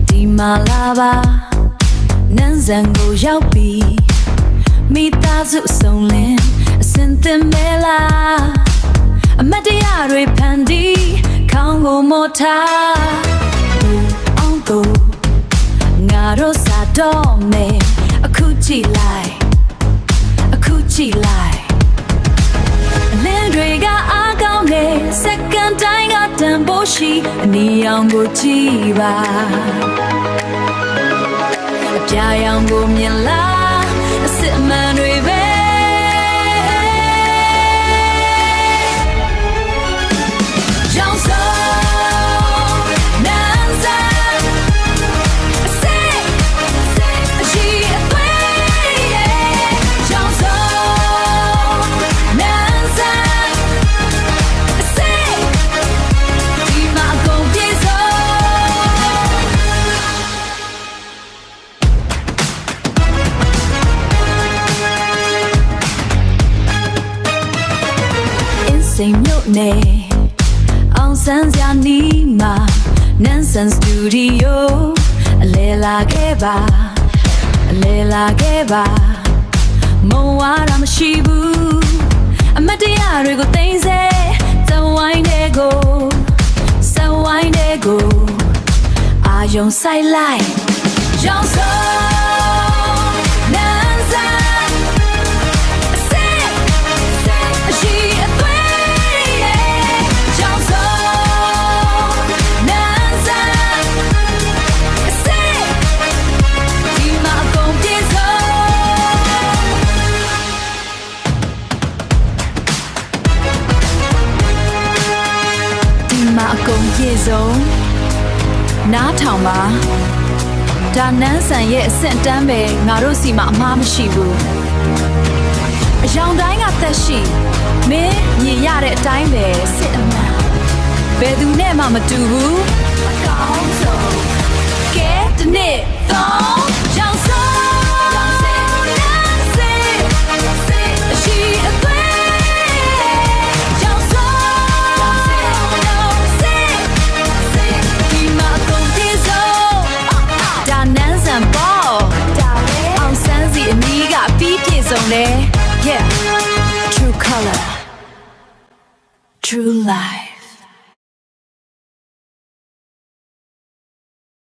ဒီမှာလာပါနန်းစံကိုရောက်ပြီးမိသားစုအစုံလင်အစင်သင်မဲလားအမတ်တရားတွေဖန်တီးခေါင်းကိုမော်ထားအောင်ကိုငါတို့စားတော့မယ်အခုကြည့်လိုက်အခုကြည့်လိုက်လင်းတွေကအားကောင်းနေစက္ကန့်တိုင်းကတန်ဖိုးရှိအနီရောင်ကိုကြည့်ပါအပြာရောင်ကိုမြင်လားအစစ်အမှန်တွေပဲရောင်စုံနန်းစံအစစ်အရှိအသွေးရောင်စုံနန်းစံအစစ်ဒီမှာအကုန်ပြည့်စုံစိန်မြို့နယ်အောင်ဆန်းစရာနီးမှာနန်းဆန်စတူဒီယိုအလဲလာခဲ့ပါအလဲလာခဲ့ပါမုံဝါတာမရှိဘူးအမတ်တရားတွေကိုသိမ်းစေဇဝိုင်းတွေကိုအာယုံဆိုင်လိုက်ရောင်စုံနန်းစံအစစ်အရှိအသွေးအကုန်ပြည့်စုံနားထောင်ပါဒါနန်းဆန်ရဲ့အဆင့်တန်းပဲငါတို့စီမှာအမှားမရှိဘူးအယောင်တိုင်းကသက်ရှိမင်းမြင်ရတဲ့အတိုင်းပဲစစ်အမှန်ဘယ်သူနဲ့မှမတူဘူးအကောင်းဆုံးကဲဒီနေ့တော့ရောင်စုံYeah, true color, true light.